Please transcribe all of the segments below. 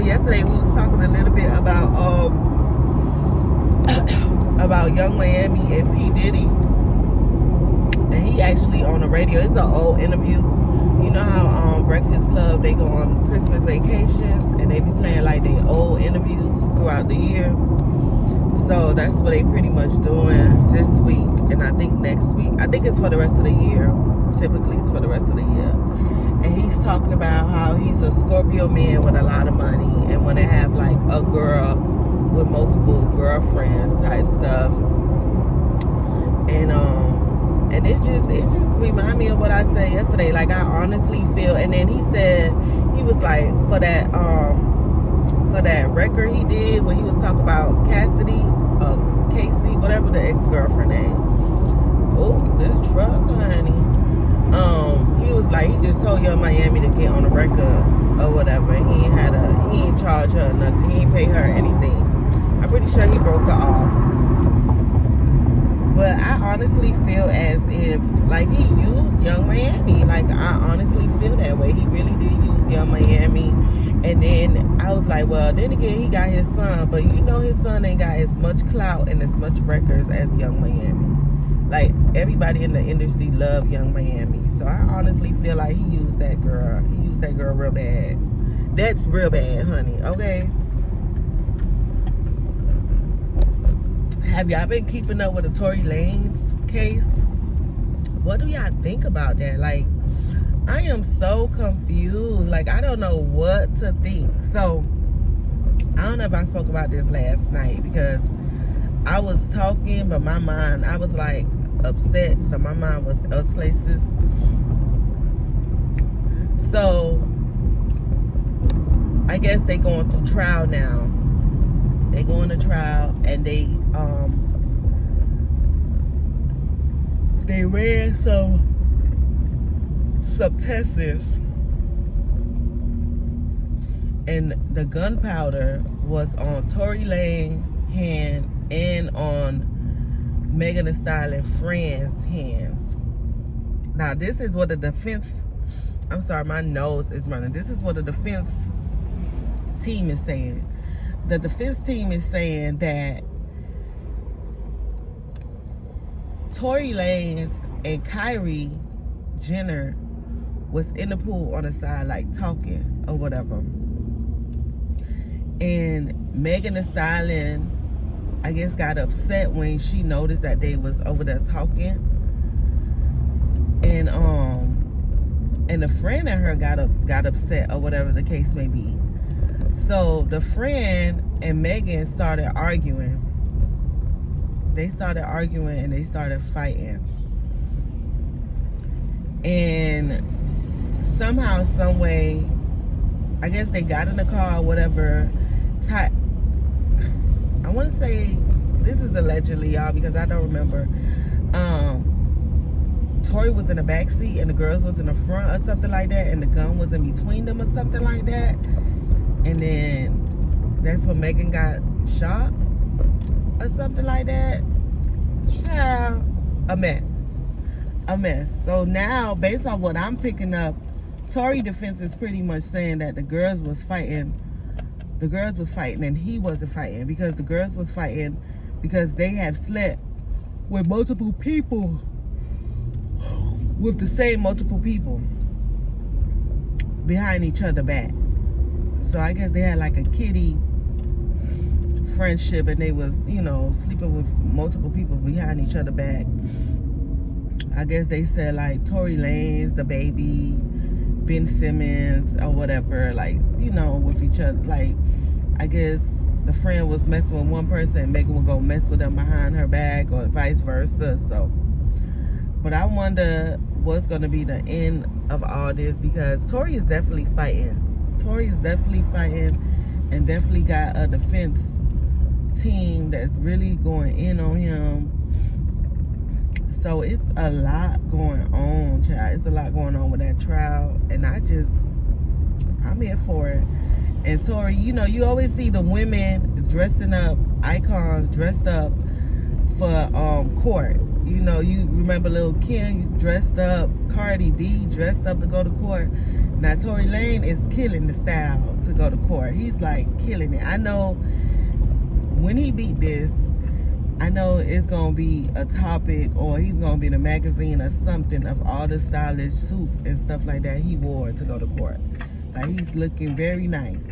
yesterday we was talking a little bit about Young Miami and P. Diddy. And he actually on the radio. It's an old interview. You know how Breakfast Club, they go on Christmas vacations and they be playing like they old interviews throughout the year. So that's what they pretty much doing this week, and I think next week. I think it's for the rest of the year. Typically it's for the rest of the year. And he's talking about how he's a Scorpio man with a lot of money and want to have like a girl with multiple girlfriends type stuff. And it just remind me of what I said yesterday. Like, I honestly feel, and then he said, he was like, for that record he did when he was talking about Casey, whatever the ex-girlfriend name. Oh, this truck, honey. He was like, he just told Young Miami to get on the record or whatever. He ain't charge her nothing. He ain't pay her anything. I'm pretty sure he broke her off. But I honestly feel as if, like, he used Young Miami. Like, I honestly feel that way. He really did use Young Miami. And then I was like, well, then again, he got his son. But you know his son ain't got as much clout and as much records as Young Miami. Like, everybody in the industry love Young Miami. So I honestly feel like he used that girl. He used that girl real bad. That's real bad, honey. Okay? Have y'all been keeping up with the Tory Lanez case? What do y'all think about that? Like, I am so confused. Like, I don't know what to think. So, I don't know if I spoke about this last night because I was talking, but my mind, I was like upset. So, my mind was other places. So, I guess they going through trial now. They going to trial and they ran some tests, and the gunpowder was on Tory Lanez hand and on Megan Thee Stallion friend's hands. Now this is what the defense, I'm sorry, my nose is running. This is what the defense team is saying. The defense team is saying that Tory Lanez and Kylie Jenner was in the pool on the side, like talking or whatever. And Megan Thee Stallion, I guess, got upset when she noticed that they was over there talking. And the friend of her got upset or whatever the case may be. So the friend and Megan started arguing. They started arguing and they started fighting. And somehow, some way, I guess they got in the car or whatever. I want to say, this is allegedly, y'all, because I don't remember. Tory was in the back seat and the girls was in the front or something like that, and the gun was in between them or something like that. And then that's when Megan got shot or something like that. Child, a mess. So now, based on what I'm picking up, Tory defense is pretty much saying that the girls was fighting and he wasn't fighting, because the girls was fighting because they have slept with multiple people, with the same multiple people behind each other back. So I guess they had like a kiddie friendship and they was, you know, sleeping with multiple people behind each other back. I guess they said like Tory Lanez, the baby, Ben Simmons or whatever, like, you know, with each other. Like, I guess the friend was messing with one person and Megan would go mess with them behind her back, or vice versa. So, but I wonder what's going to be the end of all this, because Tory is definitely fighting. Tory is definitely fighting and definitely got a defense team that's really going in on him. So it's a lot going on, child. It's a lot going on with that trial, and I'm here for it. And Tory, you know, you always see the women dressing up, icons dressed up for court. you know, you remember Lil' Kim dressed up, Cardi B dressed up to go to court. Now Tory Lanez is killing the style to go to court. He's like killing it. I know when he beat this, I know it's gonna be a topic, or he's gonna be in a magazine or something of all the stylish suits and stuff like that he wore to go to court. Like, he's looking very nice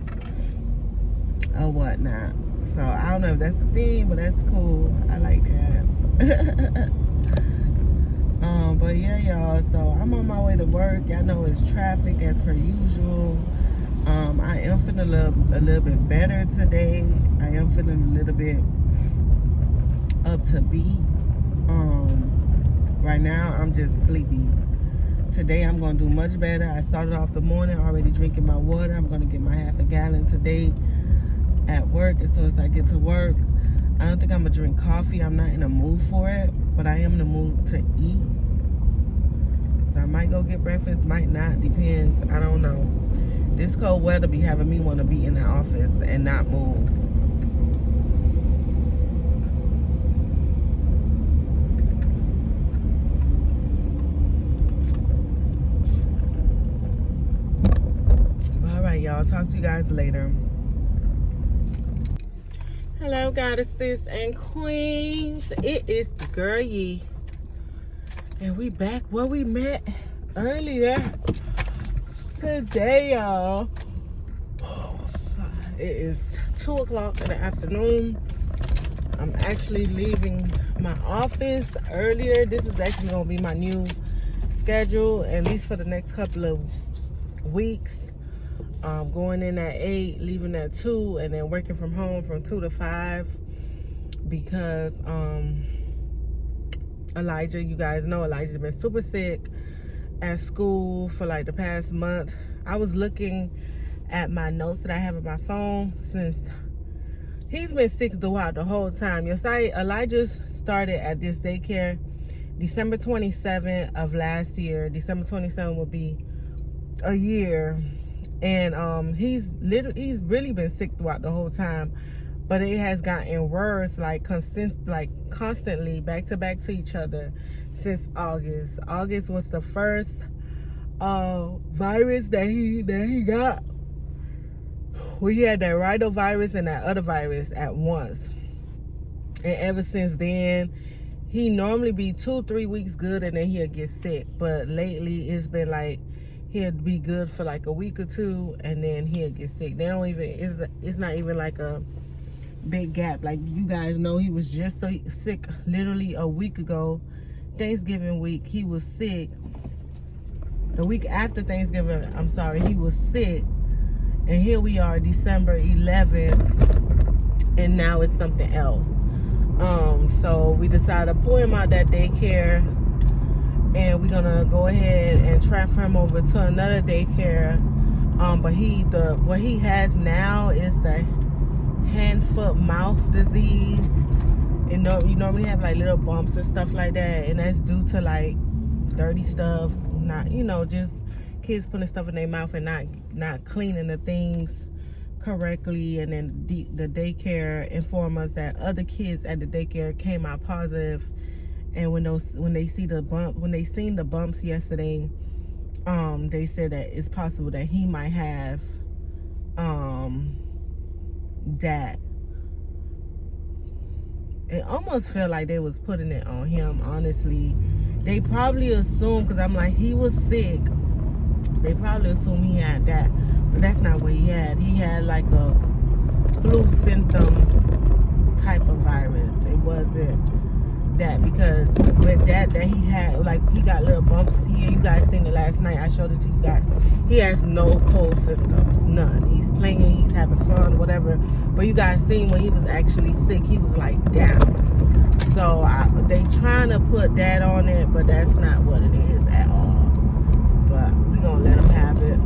or whatnot. So I don't know if that's the thing, but that's cool. I like that. But yeah, y'all, so I'm on my way to work. Y'all know it's traffic as per usual. I am feeling a little bit better today. I am feeling a little bit up to beat. Right now I'm just sleepy. Today I'm gonna do much better. I started off the morning already drinking my water. I'm gonna get my half a gallon today at work as soon as I get to work. I don't think I'm gonna drink coffee. I'm not in the mood for it, but I am in the mood to eat. So I might go get breakfast, might not, depends. I don't know. This cold weather be having me want to be in the office and not move. All right, y'all. Talk to you guys later. Hello, goddesses and queens. It is the girl Yee, and we back where we met earlier today, y'all. It is 2 o'clock in the afternoon. I'm actually leaving my office earlier. This is actually gonna be my new schedule, at least for the next couple of weeks. Going in at 8, leaving at 2, and then working from home from 2 to 5 because Elijah, you guys know Elijah's been super sick at school for like the past month. I was looking at my notes that I have on my phone since he's been sick throughout the whole time. Elijah started at this daycare December 27th of last year. December 27th will be a year. And he's really been sick throughout the whole time, but it has gotten worse, like constantly back to back to each other since August. August was the first virus that he got. We had that rhinovirus and that other virus at once, and ever since then he normally be 2-3 weeks good and then he'll get sick. But lately it's been like he'll be good for like a week or two and then he'll get sick. They don't even, it's not even like a big gap. Like, you guys know he was just so sick literally a week ago. Thanksgiving week, he was sick. The week after Thanksgiving, I'm sorry, he was sick. And here we are, December 11th, and now it's something else. So we decided to pull him out that daycare, and we're gonna go ahead and transfer him over to another daycare. But what he has now is the hand, foot, mouth disease. You normally have like little bumps and stuff like that, and that's due to like dirty stuff, not, just kids putting stuff in their mouth and not cleaning the things correctly. And then the daycare informed us that other kids at the daycare came out positive. And when they seen the bumps yesterday, they said that it's possible that he might have that. It almost felt like they was putting it on him, honestly. They probably assumed, because I'm like, he was sick. They probably assumed he had that, but that's not what he had. He had like a flu symptom type of virus. It wasn't that, because with that he had, like, he got little bumps here. You guys seen it last night. I showed it to you guys. He has no cold symptoms, none. He's playing, he's having fun, whatever. But you guys seen when he was actually sick, he was like down. So they trying to put that on it, but that's not what it is at all. But we gonna let him have it.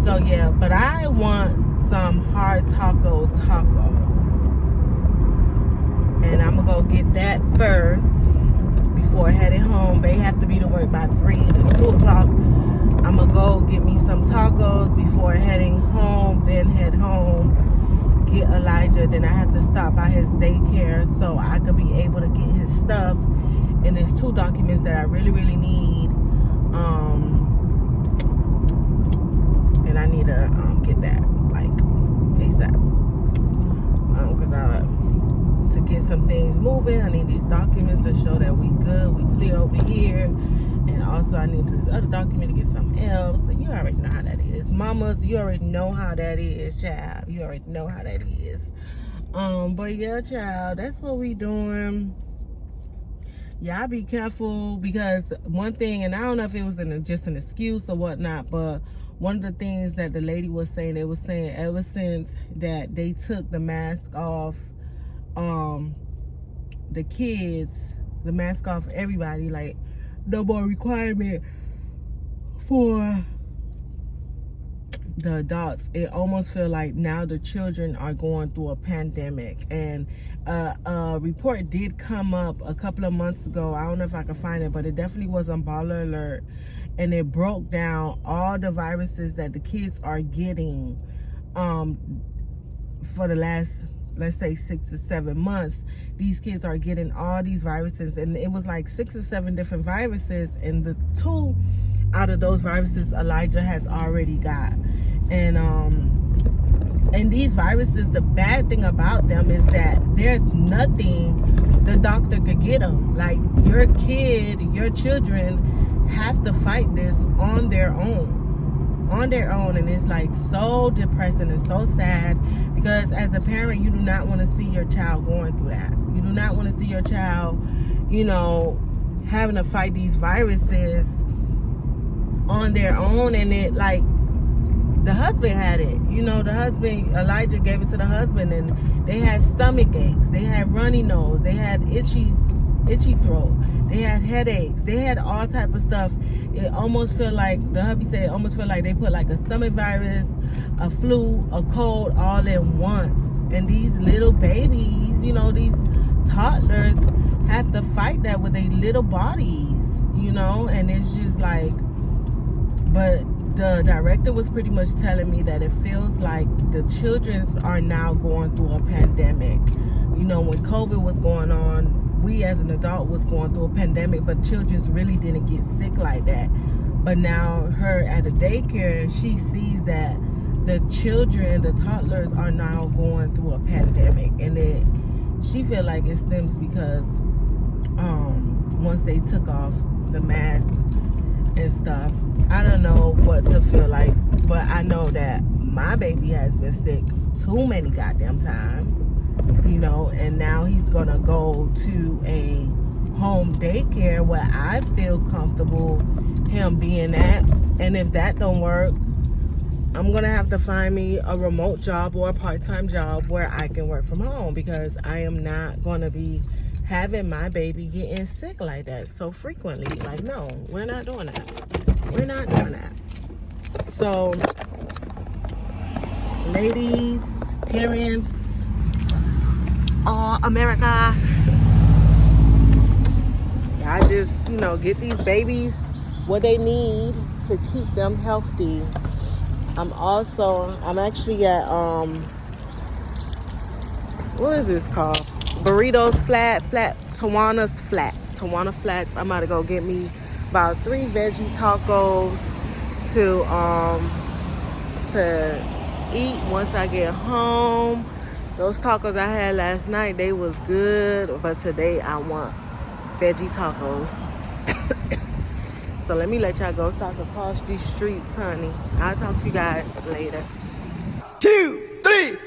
So yeah, but I want some hard taco. And I'm gonna go get that first before heading home. They have to be to work by 3. It's 2 o'clock. I'm gonna go get me some tacos before heading home, then head home, get Elijah. Then I have to stop by his daycare so I could be able to get his stuff. And there's 2 documents that I really, really need. And I need to get that like ASAP. Because to get some things moving, I need these documents to show that we good, we clear over here. And also I need this other document to get something else. So you already know how that is. Mamas, you already know how that is, child. You already know how that is. But yeah, child, that's what we doing. Y'all be careful, because one thing, and I don't know if it was just an excuse or whatnot, but one of the things that the lady was saying, they was saying ever since that they took the mask off, the kids, the mask off everybody, like no more requirement for the adults. It almost feel like now the children are going through a pandemic. And a report did come up a couple of months ago. I don't know if I can find it, but it definitely was on Baller Alert, and it broke down all the viruses that the kids are getting for the last, let's say, 6 to 7 months. These kids are getting all these viruses, and it was like 6 or 7 different viruses, and the 2 out of those viruses Elijah has already got. And these viruses, the bad thing about them is that there's nothing the doctor could get them. Like, your kid, your children have to fight this on their own. And it's like so depressing and so sad, because as a parent, you do not want to see your child going through that. You do not want to see your child, you know, having to fight these viruses on their own. And it, like, the husband had it, you know, the husband, Elijah gave it to the husband, and they had stomach aches, they had runny nose, they had itchy throat, they had headaches, they had all type of stuff. It almost felt like, the hubby said, it almost felt like they put like a stomach virus, a flu, a cold all in once. And these little babies, you know, these toddlers have to fight that with their little bodies, you know. And it's just like, but the director was pretty much telling me that it feels like the children are now going through a pandemic. You know, when COVID was going on, we as an adult was going through a pandemic, but children really didn't get sick like that. But now her at a daycare, she sees that the children, the toddlers, are now going through a pandemic. And she feel like it stems because once they took off the mask and stuff, I don't know what to feel like, but I know that my baby has been sick too many goddamn times, you know, and now he's gonna go to a home daycare where I feel comfortable him being at. And if that don't work, I'm gonna have to find me a remote job or a part-time job where I can work from home, because I am not gonna be having my baby getting sick like that so frequently. Like, no, we're not doing that. We're not doing that. So, ladies, parents, America, I just, you know, get these babies what they need to keep them healthy. I'm actually at, what is this called? Burritos Tawana Flats. I'm about to go get me about 3 veggie tacos to eat once I get home. Those tacos I had last night, they was good, but today I want veggie tacos. So let me let y'all go so I can cross these streets, honey. I'll talk to you guys later. 2, 3.